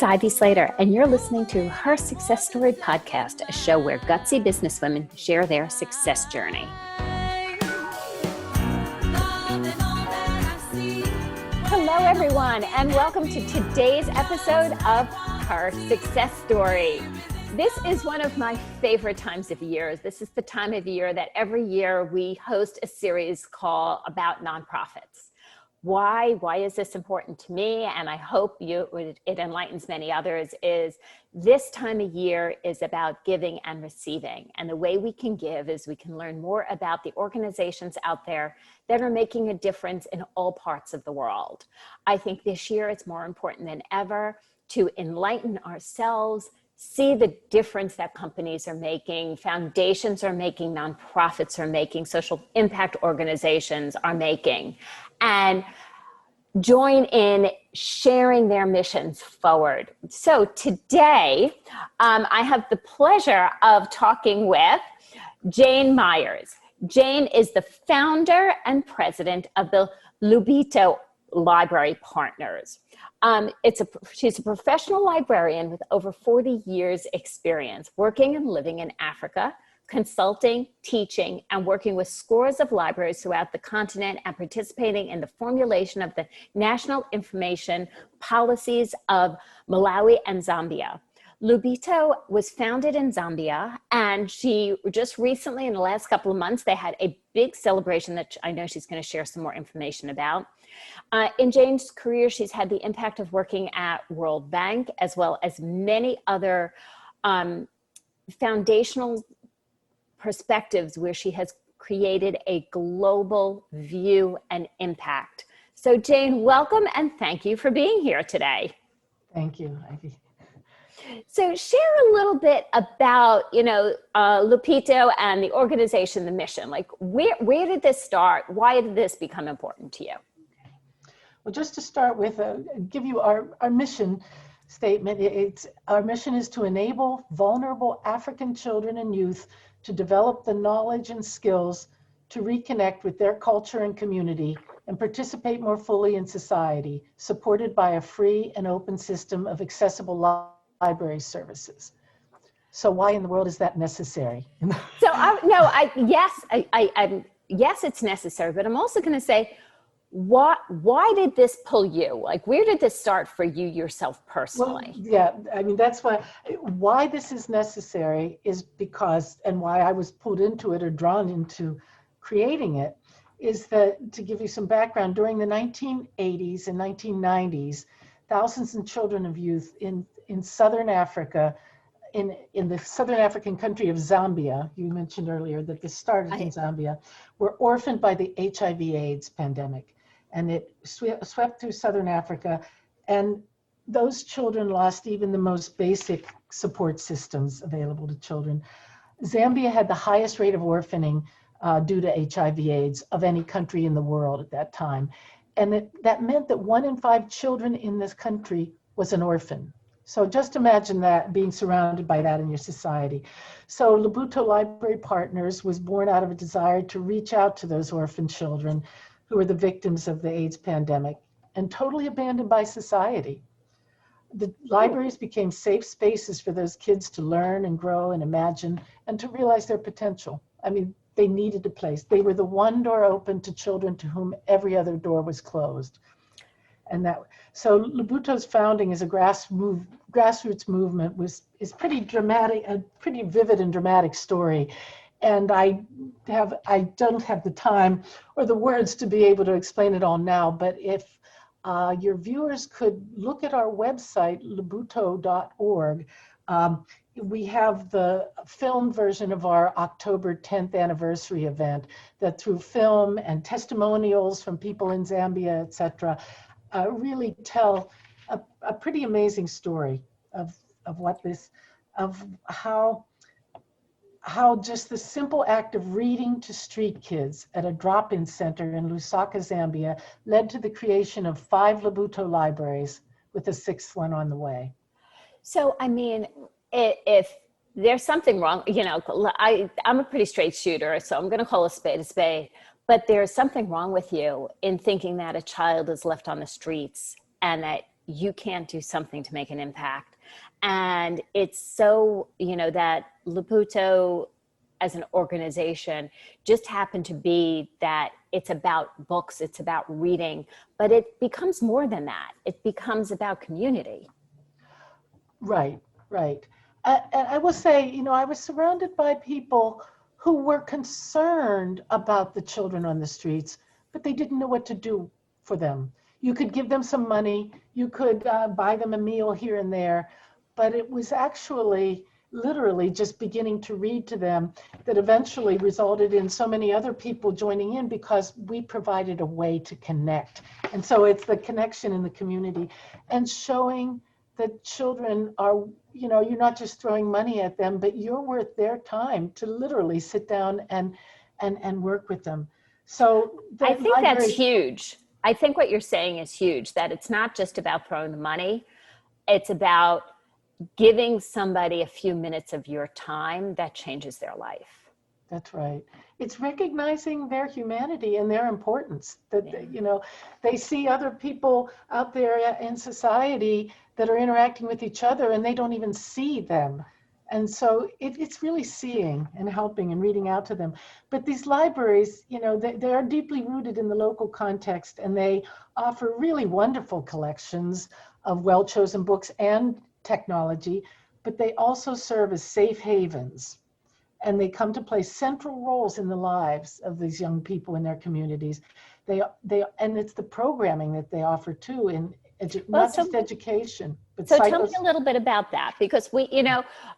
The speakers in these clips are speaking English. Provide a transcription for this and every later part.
Ivy Slater, and you're listening to Her Success Story Podcast, a show where gutsy businesswomen share their success journey. Hello, everyone, and welcome to today's episode of Her Success Story. This is one of my favorite times of year. This is the time of year that every year we host a series called about nonprofits. Why is this important to me? And I hope it enlightens many others. Is this time of year is about giving and receiving. And the way we can give is we can learn more about the organizations out there that are making a difference in all parts of the world. I think this year it's more important than ever to enlighten ourselves, see the difference that companies are making, foundations are making, nonprofits are making, social impact organizations are making, and join in sharing their missions forward. So today, I have the pleasure of talking with Kinney Meyers. Jane is the founder and president of the Lubuto Library Partners. She's a professional librarian with over 40 years experience working and living in Africa, consulting, teaching, and working with scores of libraries throughout the continent and participating in the formulation of the national information policies of Malawi and Zambia. Lupito was founded in Zambia, and she just recently, in the last couple of months, they had a big celebration that I know she's going to share some more information about. In Jane's career, she's had the impact of working at World Bank, as well as many other foundational perspectives where she has created a global view and impact. So Jane, welcome and thank you for being here today. Thank you, Ivy. So share a little bit about, Lupito and the organization, the mission. Like where did this start? Why did this become important to you? Well, just to start with, give you our mission statement. Our mission is to enable vulnerable African children and youth to develop the knowledge and skills to reconnect with their culture and community and participate more fully in society, supported by a free and open system of accessible library services. So why in the world is that necessary? Yes, it's necessary, but I'm also going to say, why did this pull you? Like, where did this start for you yourself personally? Well, that's why this is necessary is because, and why I was pulled into it or drawn into creating it, is that, to give you some background, during the 1980s and 1990s, thousands of children of youth in Southern Africa, in the Southern African country of Zambia, you mentioned earlier that this started in Zambia, were orphaned by the HIV/AIDS pandemic. And it swept through Southern Africa, and those children lost even the most basic support systems available to children. Zambia had the highest rate of orphaning due to HIV/AIDS of any country in the world at that time. And that meant that 1 in 5 children in this country was an orphan. So just imagine that, being surrounded by that in your society. So Lubuto Library Partners was born out of a desire to reach out to those orphan children who were the victims of the AIDS pandemic and totally abandoned by society. The libraries became safe spaces for those kids to learn and grow and imagine and to realize their potential. I mean, they needed a place. They were the one door open to children to whom every other door was closed. So Lubuto's founding as a grassroots movement is pretty dramatic, a pretty vivid and dramatic story. And I don't have the time or the words to be able to explain it all now, but if your viewers could look at our website, lubuto.org, we have the film version of our October 10th anniversary event that, through film and testimonials from people in Zambia, et cetera, really tell a pretty amazing story of how just the simple act of reading to street kids at a drop-in center in Lusaka, Zambia, led to the creation of 5 Lubuto libraries, with a 6th one on the way. So, I mean, if there's something wrong, I'm a pretty straight shooter, so I'm going to call a spade, but there's something wrong with you in thinking that a child is left on the streets and that you can't do something to make an impact. And it's so, that Lupito as an organization just happened to be that it's about books, it's about reading, but it becomes more than that. It becomes about community. Right, right. And I will say, I was surrounded by people who were concerned about the children on the streets, but they didn't know what to do for them. You could give them some money, you could buy them a meal here and there, but it was actually literally just beginning to read to them that eventually resulted in so many other people joining in because we provided a way to connect. And so it's the connection in the community and showing that children are, you're not just throwing money at them, but you're worth their time to literally sit down and work with them. So I think that's huge. I think what you're saying is huge, that it's not just about throwing the money. It's about giving somebody a few minutes of your time that changes their life. That's right. It's recognizing their humanity and their importance, that, they see other people out there in society that are interacting with each other and they don't even see them. And so it's really seeing and helping and reading out to them. But these libraries, they are deeply rooted in the local context, and they offer really wonderful collections of well-chosen books and technology, but they also serve as safe havens. And they come to play central roles in the lives of these young people in their communities. And it's the programming that they offer too, in not just education, but so tell me a little bit about that, because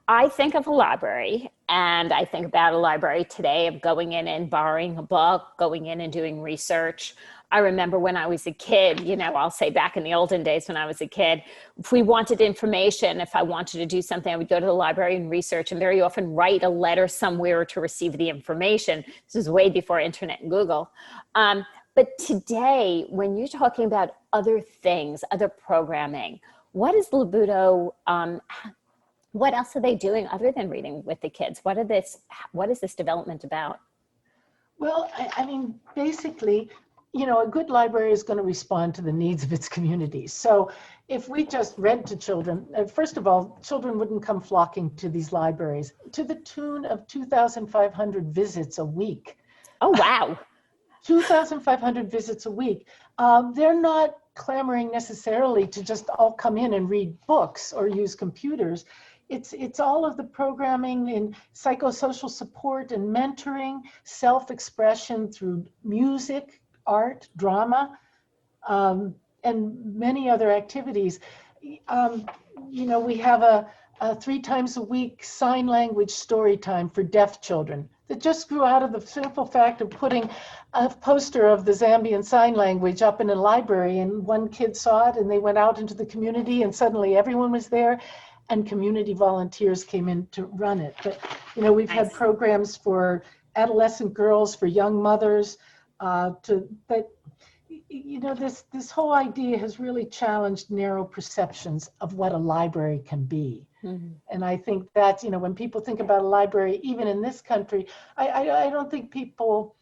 I think of a library, and I think about a library today of going in and borrowing a book, going in and doing research. I remember when I was a kid, I'll say back in the olden days when I was a kid, if we wanted information, if I wanted to do something, I would go to the library and research, and very often write a letter somewhere to receive the information. This was way before internet and Google. But today, when you're talking about other things, other programming, what is Libido? What else are they doing other than reading with the kids? What is this development about? Well, I mean, basically, a good library is going to respond to the needs of its community. So if we just read to children, first of all, children wouldn't come flocking to these libraries to the tune of 2,500 visits a week. Oh, wow. 2,500 visits a week. They're not clamoring necessarily to just all come in and read books or use computers. It's all of the programming in psychosocial support and mentoring, self-expression through music, art, drama, and many other activities. We have a 3 times a week sign language story time for deaf children that just grew out of the simple fact of putting a poster of the Zambian sign language up in a library, and one kid saw it and they went out into the community and suddenly everyone was there and community volunteers came in to run it. But, we've had programs for adolescent girls, for young mothers, this whole idea has really challenged narrow perceptions of what a library can be. Mm-hmm. And I think that, when people think about a library, even in this country, I don't think people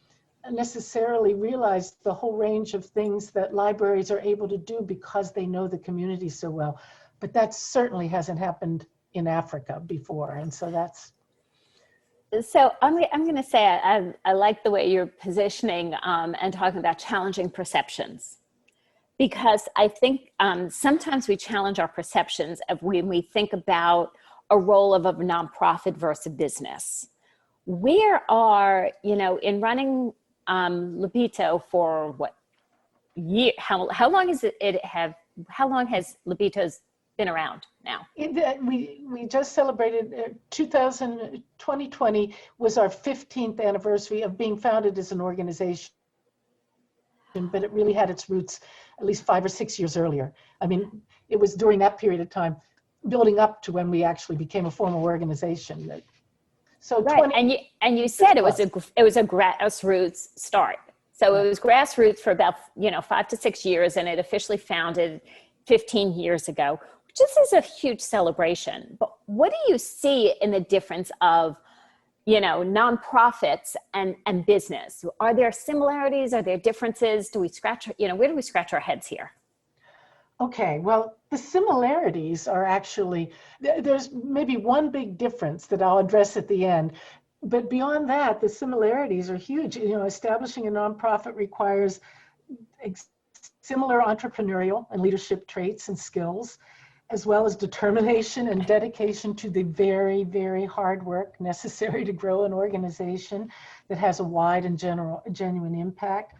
necessarily realize the whole range of things that libraries are able to do because they know the community so well. But that certainly hasn't happened in Africa before. And so that's... So I'm going to say I like the way you're positioning and talking about challenging perceptions, because I think sometimes we challenge our perceptions of when we think about a role of a nonprofit versus business. Where are, in running Lupito for what year? How long has how long has Lupito's been around now? We just celebrated 2020 was our 15th anniversary of being founded as an organization, but it really had its roots at least 5 or 6 years earlier. I mean, it was during that period of time, building up to when we actually became a formal organization. So right, and you said it was a grassroots start. So it was grassroots for about 5 to 6 years, and it officially founded 15 years ago. This is a huge celebration, but what do you see in the difference of, nonprofits and business? Are there similarities? Are there differences? Do we scratch, where do we scratch our heads here? Okay, well, the similarities are actually, there's maybe one big difference that I'll address at the end. But beyond that, the similarities are huge. Establishing a nonprofit requires similar entrepreneurial and leadership traits and skills, as well as determination and dedication to the very, very hard work necessary to grow an organization that has a wide and genuine impact.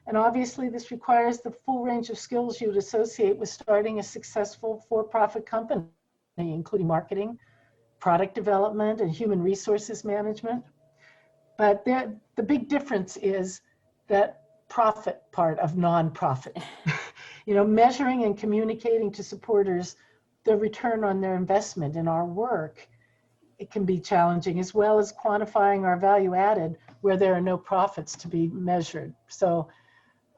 And obviously, this requires the full range of skills you would associate with starting a successful for-profit company, including marketing, product development, and human resources management. But the big difference is that profit part of nonprofit. Measuring and communicating to supporters the return on their investment in our work, it can be challenging, as well as quantifying our value added where there are no profits to be measured. So,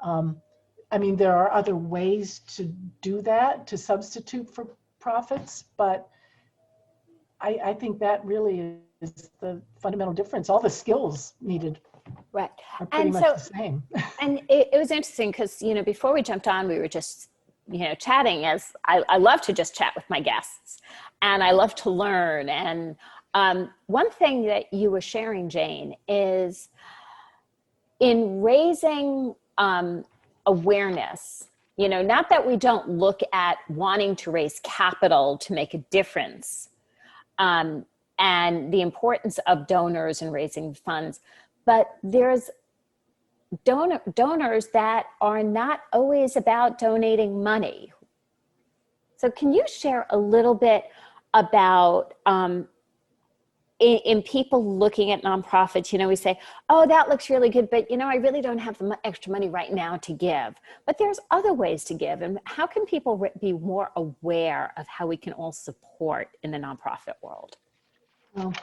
there are other ways to do that, to substitute for profits, but I think that really is the fundamental difference. All the skills needed right are pretty much the same. And it was interesting because, before we jumped on, we were just, chatting, as I love to just chat with my guests, and I love to learn. And one thing that you were sharing, Jane, is in raising awareness, not that we don't look at wanting to raise capital to make a difference, and the importance of donors and raising funds, but there's donors that are not always about donating money. So can you share a little bit about in people looking at nonprofits, we say, oh, that looks really good, but I really don't have the extra money right now to give. But there's other ways to give. And how can people be more aware of how we can all support in the nonprofit world? Well,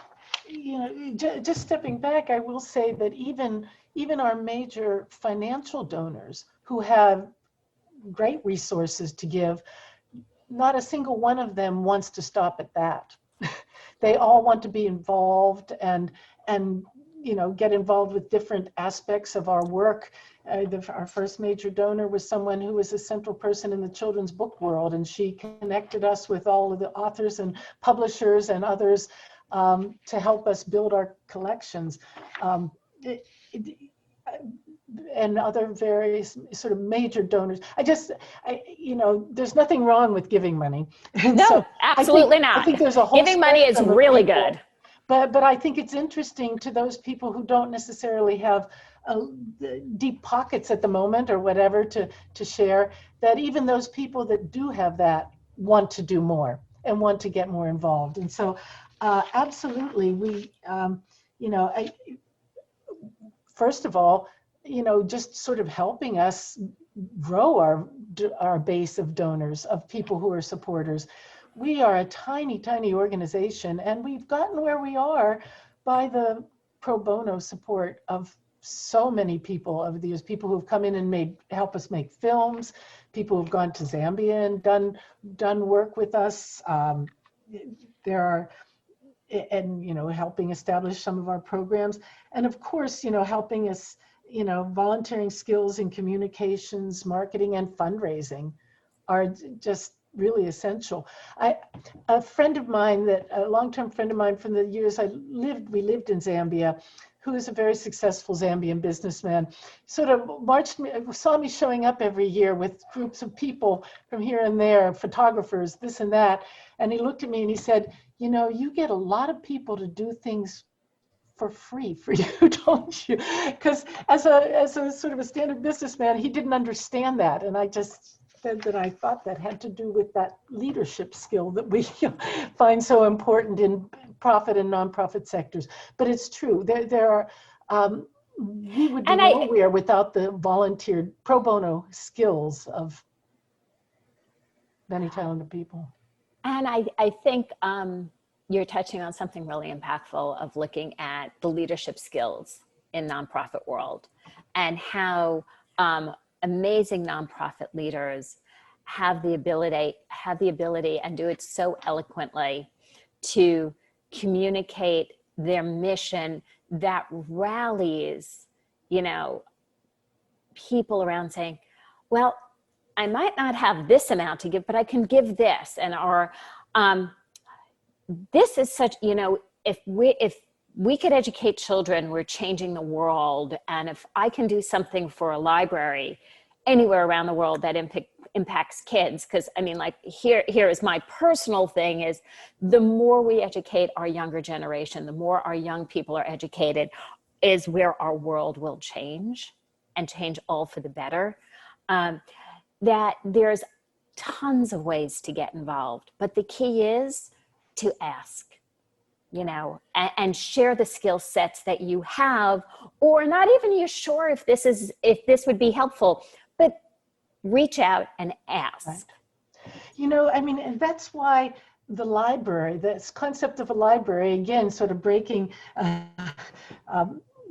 just stepping back, I will say that even our major financial donors who have great resources to give, not a single one of them wants to stop at that. They all want to be involved and get involved with different aspects of our work. Our first major donor was someone who was a central person in the children's book world, and she connected us with all of the authors and publishers and others to help us build our collections. And other various sort of major donors. There's nothing wrong with giving money. No, so absolutely not. I think there's a whole giving money is really good. But I think it's interesting to those people who don't necessarily have deep pockets at the moment or whatever to share, that even those people that do have that want to do more and want to get more involved. And so absolutely, we, first of all, just sort of helping us grow our base of donors, of people who are supporters. We are a tiny, tiny organization, and we've gotten where we are by the pro bono support of so many people over the years, people who've come in and help us make films, people who've gone to Zambia and done work with us. There are, and helping establish some of our programs, and of course, helping us, volunteering skills in communications, marketing, and fundraising are just really essential. A friend of mine, a long-term friend of mine from the years we lived in Zambia, who is a very successful Zambian businessman, sort of saw me showing up every year with groups of people from here and there, photographers, this and that. And he looked at me and he said, you get a lot of people to do things for free for you, don't you? Because as a sort of a standard businessman, he didn't understand that. And I just said that I thought that had to do with that leadership skill that we find so important in profit and nonprofit sectors. But it's true. There are, we would be nowhere without the volunteer pro bono skills of many talented people. And I think you're touching on something really impactful of looking at the leadership skills in nonprofit world, and how amazing nonprofit leaders have the ability and do it so eloquently to communicate their mission that rallies, people around saying, well, I might not have this amount to give, but I can give this. And or this is such, you know, if we could educate children, we're changing the world. And if I can do something for a library anywhere around the world that impacts kids, because I mean, like here is my personal thing, is the more we educate our younger generation, the more our young people are educated, is where our world will change, and change all for the better. That there's tons of ways to get involved, but the key is to ask, you know, and share the skill sets that you have, or not even you're sure if this would be helpful, but reach out and ask. Right. You know, I mean, and that's why the library, this concept of a library, again, sort of breaking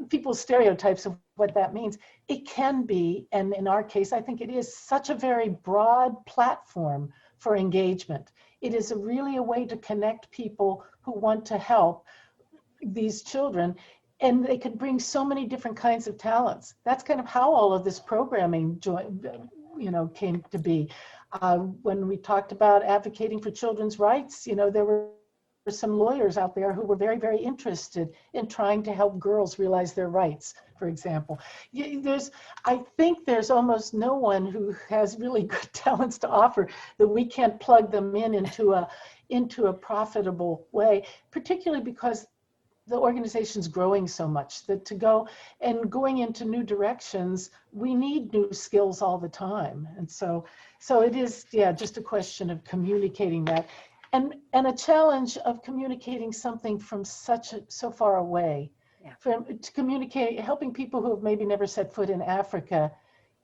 people's stereotypes of what that means, it can be, and in our case, I think it is such a very broad platform for engagement. It is really a way to connect people who want to help these children, and they could bring so many different kinds of talents. That's kind of how all of this programming, you know, came to be. When we talked about advocating for children's rights, you know, there were some lawyers out there who were very, very interested in trying to help girls realize their rights, for example. I think there's almost no one who has really good talents to offer that we can't plug them into a profitable way, particularly because the organization's growing so much that going into new directions, we need new skills all the time. And so it is, yeah, just a question of communicating that. And a challenge of communicating something from so far away, to communicate, helping people who have maybe never set foot in Africa,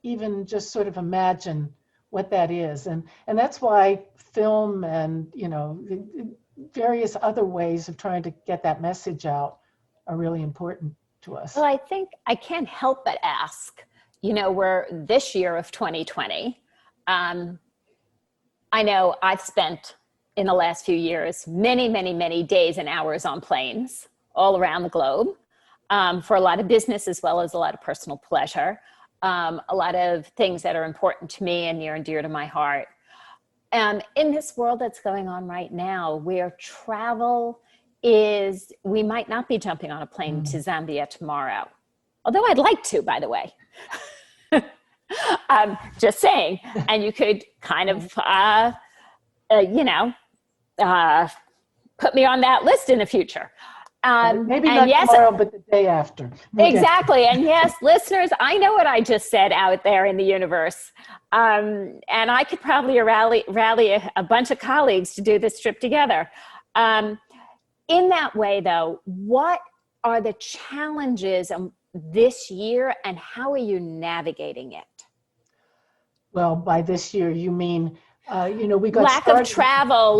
even just sort of imagine what that is. And that's why film and, you know, various other ways of trying to get that message out are really important to us. Well, I think I can't help but ask, you know, we're this year of 2020. I know I've spent in the last few years many, many, many days and hours on planes all around the globe, for a lot of business as well as a lot of personal pleasure, a lot of things that are important to me and near and dear to my heart. In this world that's going on right now, where travel is, we might not be jumping on a plane to Zambia tomorrow, although I'd like to, by the way. Just saying. And you could kind of, you know, put me on that list in the future. Maybe not tomorrow, but the day after. Exactly. And yes, listeners, I know what I just said out there in the universe. And I could probably rally a bunch of colleagues to do this trip together. In that way, though, what are the challenges this year, and how are you navigating it? Well, by this year, you mean, you know, we got lack of travel,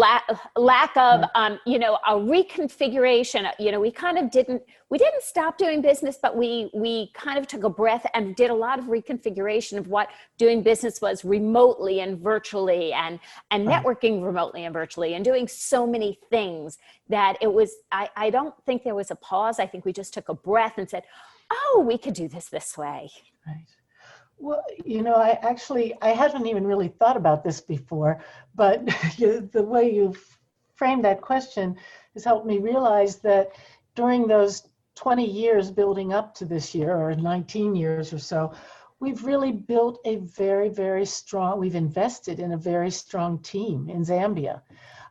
lack of, you know, a reconfiguration. You know, we didn't stop doing business, but we kind of took a breath and did a lot of reconfiguration of what doing business was remotely and virtually, and networking remotely and virtually, and doing so many things that it was, I don't think there was a pause. I think we just took a breath and said, oh, we could do this way. Right. Well, you know, I hadn't even really thought about this before, but the way you've framed that question has helped me realize that during those 20 years building up to this year, or 19 years or so, we've really built a very, very strong, we've invested in a very strong team in Zambia.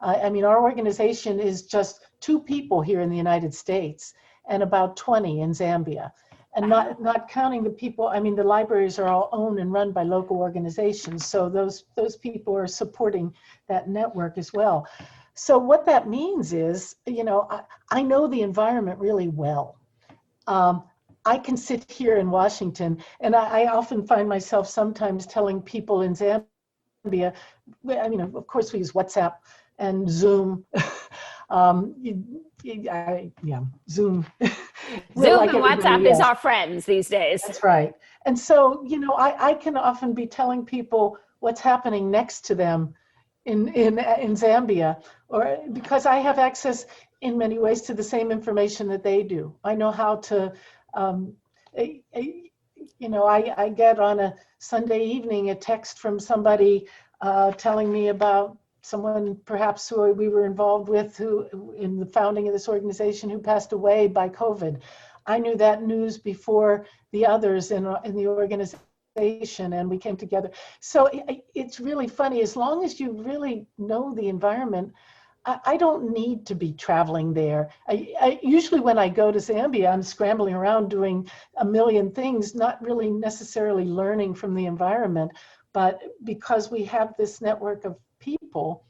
I mean, our organization is just 2 people here in the United States and about 20 in Zambia. And not counting the people, I mean, the libraries are all owned and run by local organizations. So those people are supporting that network as well. So what that means is, you know, I know the environment really well. I can sit here in Washington, and I often find myself sometimes telling people in Zambia, I mean, of course we use WhatsApp and Zoom. Zoom. Zoom and WhatsApp is our friends these days. That's right. And so, you know, I can often be telling people what's happening next to them in Zambia, or because I have access in many ways to the same information that they do. I know how to, I get on a Sunday evening a text from somebody telling me about someone perhaps who we were involved with who in the founding of this organization who passed away by COVID. I knew that news before the others in the organization, and we came together. So it's really funny. As long as you really know the environment, I don't need to be traveling there. I usually when I go to Zambia, I'm scrambling around doing a million things, not really necessarily learning from the environment, but because we have this network of people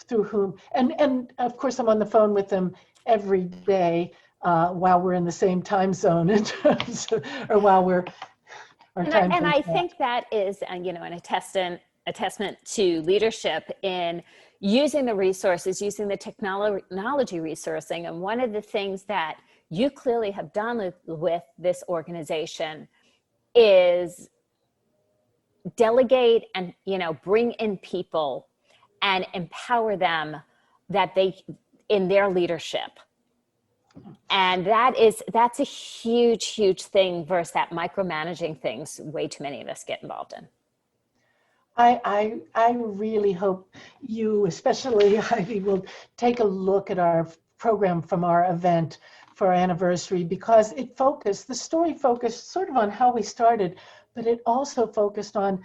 through whom, and of course I'm on the phone with them every day while we're in the same time zone in terms of, or while we're, and I think that is, an attestament to leadership in using the resources, using the technology resourcing. And one of the things that you clearly have done with this organization is delegate and, bring in people and empower them in their leadership. And that's a huge thing versus that micromanaging things way too many of us get involved in. I really hope you, especially Heidi, will take a look at our program from our event for our anniversary, because the story focused sort of on how we started, but it also focused on,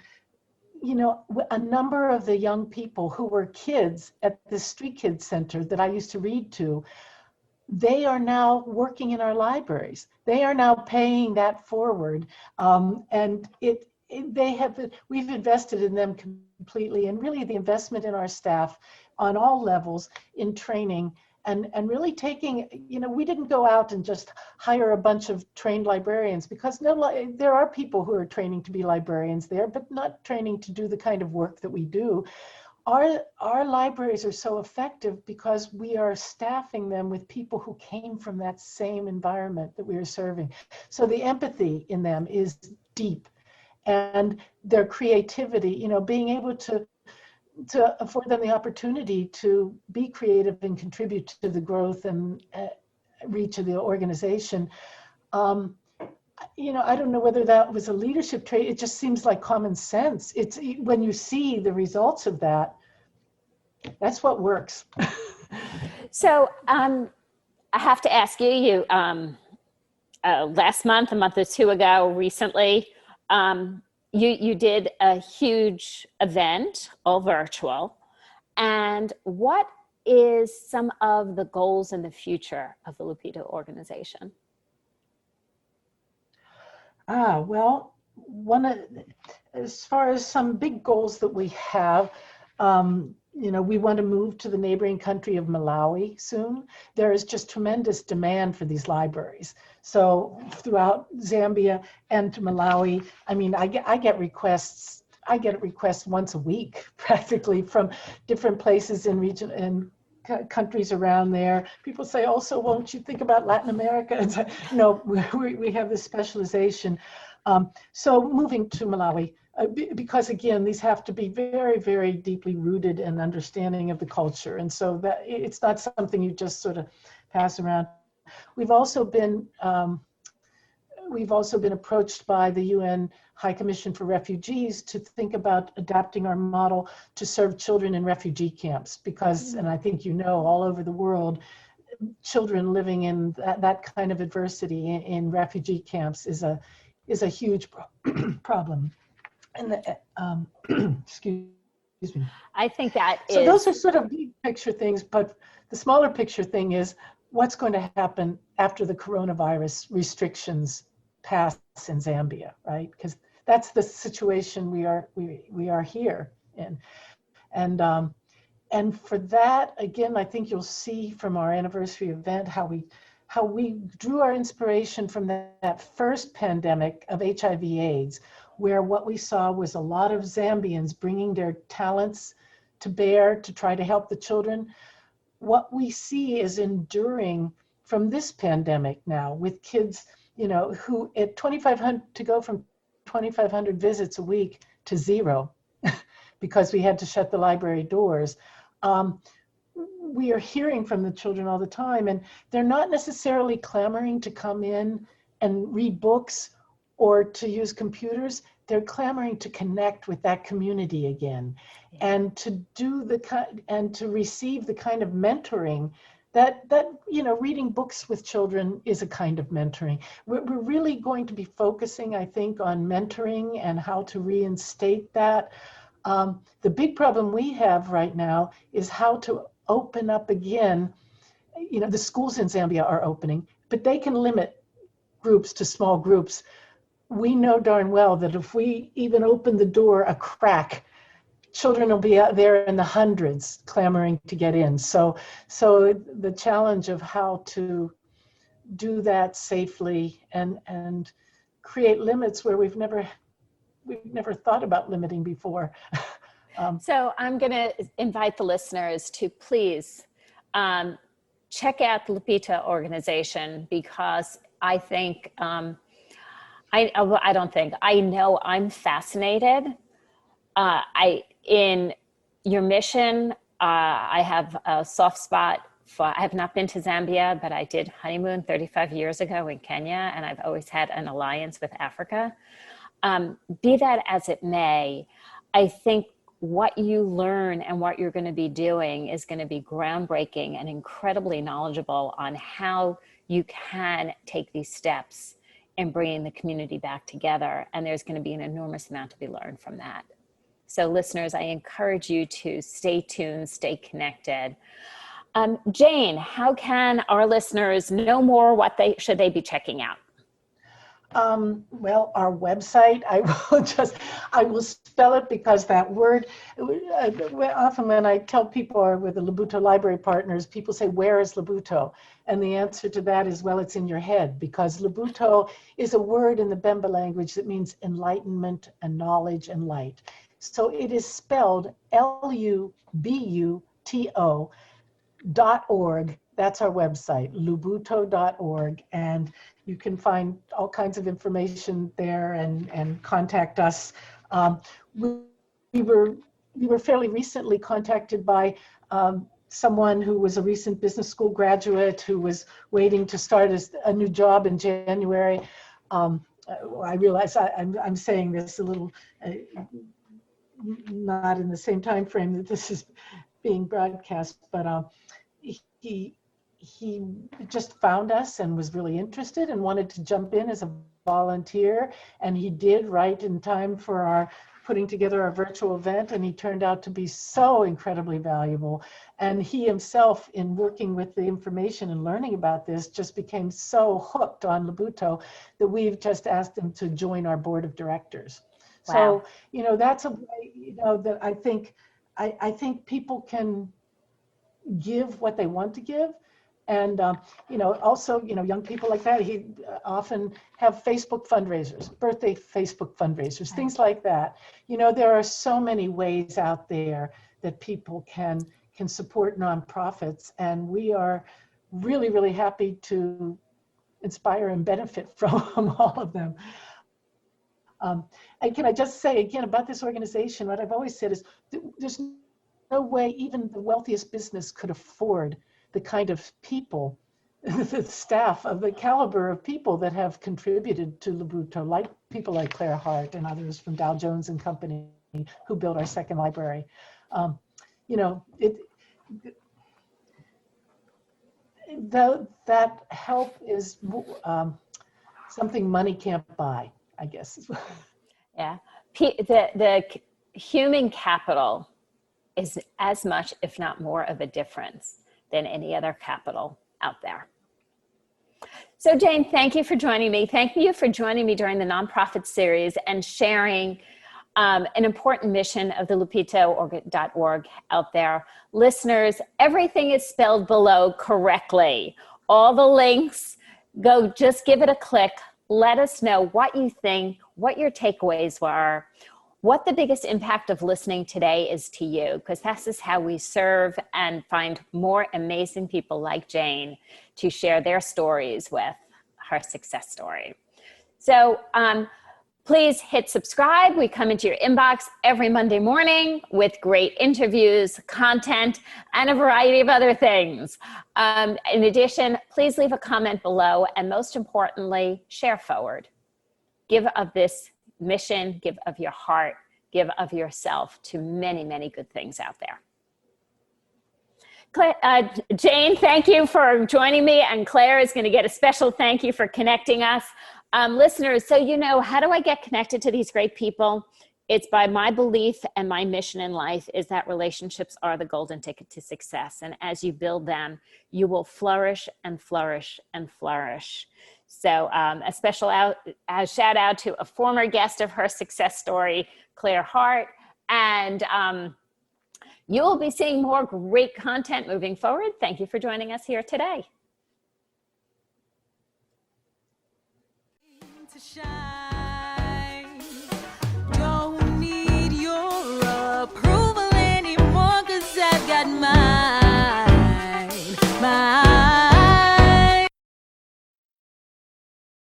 a number of the young people who were kids at the Street Kids Center that I used to read to. They are now working in our libraries. They are now paying that forward, and we've invested in them completely, and really the investment in our staff on all levels in training and really taking, we didn't go out and just hire a bunch of trained librarians, because there are people who are training to be librarians there, but not training to do the kind of work that we do. Our libraries are so effective because we are staffing them with people who came from that same environment that we are serving. So the empathy in them is deep, and their creativity, being able to afford them the opportunity to be creative and contribute to the growth and reach of the organization. I don't know whether that was a leadership trait. It just seems like common sense. It's when you see the results of that, that's what works. So I have to ask you, last month, a month or two ago, recently, you did a huge event, all virtual. And what is some of the goals in the future of the Lupito organization? Well, as far as some big goals that we have, we want to move to the neighboring country of Malawi soon. There is just tremendous demand for these libraries. So throughout Zambia and to Malawi, I get requests once a week, practically, from different places in region and countries around there. People say, also, won't you think about Latin America? And so, no, we have this specialization. So moving to Malawi, because again, these have to be very, very deeply rooted in understanding of the culture. And so that it's not something you just sort of pass around. We've also been approached by the UN High Commission for Refugees to think about adapting our model to serve children in refugee camps, because, and I think all over the world, children living in that kind of adversity in refugee camps is a huge problem. And excuse me. I think that so those are sort of big picture things, but the smaller picture thing is what's going to happen after the coronavirus restrictions pass in Zambia, right? Because that's the situation we are here in, and for that, again, I think you'll see from our anniversary event how we drew our inspiration from that first pandemic of HIV/AIDS, where what we saw was a lot of Zambians bringing their talents to bear to try to help the children. What we see is enduring from this pandemic now with kids, who at 2,500, to go from 2,500 visits a week to 0 because we had to shut the library doors. We are hearing from the children all the time, and they're not necessarily clamoring to come in and read books or to use computers, they're clamoring to connect with that community again, and to do and to receive the kind of mentoring that reading books with children is a kind of mentoring. We're really going to be focusing, I think, on mentoring and how to reinstate that. The big problem we have right now is how to open up again. The schools in Zambia are opening, but they can limit groups to small groups. We know darn well that if we even open the door a crack, children will be out there in the hundreds clamoring to get in. So the challenge of how to do that safely and create limits where we've never thought about limiting before. So I'm going to invite the listeners to please check out the Lupito organization, because I think, I know I'm fascinated. In your mission, I have a soft spot for, I have not been to Zambia, but I did honeymoon 35 years ago in Kenya, and I've always had an alliance with Africa. Be that as it may, I think what you learn and what you're going to be doing is going to be groundbreaking and incredibly knowledgeable on how you can take these steps in bringing the community back together. And there's going to be an enormous amount to be learned from that. So listeners, I encourage you to stay tuned, stay connected. Jane, how can our listeners know more? Should they be checking out? Well, our website, I will spell it, because that word, often when I tell people with the Lubuto Library Partners, people say, where is Lubuto? And the answer to that is, well, it's in your head, because Lubuto is a word in the Bemba language that means enlightenment and knowledge and light. So it is spelled lubuto.org. That's our website, lubuto.org. And you can find all kinds of information there and contact us. We were fairly recently contacted by someone who was a recent business school graduate who was waiting to start a new job in January. I realize I'm saying this a little not in the same time frame that this is being broadcast, but he just found us and was really interested and wanted to jump in as a volunteer, and he did right in time for our putting together our virtual event, and he turned out to be so incredibly valuable. And he himself, in working with the information and learning about this, just became so hooked on Lubuto that we've just asked him to join our board of directors. Wow. So, that's a way, that I think people can give what they want to give. And, also, young people like that, he often have Facebook fundraisers, birthday Facebook fundraisers, things like that. There are so many ways out there that people can support nonprofits, and we are really, really happy to inspire and benefit from all of them. And can I just say again about this organization, what I've always said is there's no way even the wealthiest business could afford the kind of people, the staff of the caliber of people that have contributed to Lubuto, like people like Claire Hart and others from Dow Jones and Company who built our second library. That help is something money can't buy, I guess. Yeah, the human capital is as much, if not more, of a difference than any other capital out there. So Jane, thank you for joining me. Thank you for joining me during the nonprofit series and sharing an important mission of the Lupito.org out there. Listeners, everything is spelled below correctly. All the links, just give it a click. Let us know what you think, what your takeaways were, what the biggest impact of listening today is to you, because this is how we serve and find more amazing people like Jane to share their stories with her success story. So please hit subscribe. We come into your inbox every Monday morning with great interviews, content, and a variety of other things. In addition, please leave a comment below, and most importantly, share forward. give of this mission, give of your heart, give of yourself to many, many good things out there. Jane, thank you for joining me, and Claire is going to get a special thank you for connecting us. Listeners, so you know, how do I get connected to these great people? It's by my belief, and my mission in life is that relationships are the golden ticket to success. And as you build them, you will flourish and flourish and flourish. So a special shout out to a former guest of her success story, Claire Hart. And you will be seeing more great content moving forward. Thank you for joining us here today. To shine.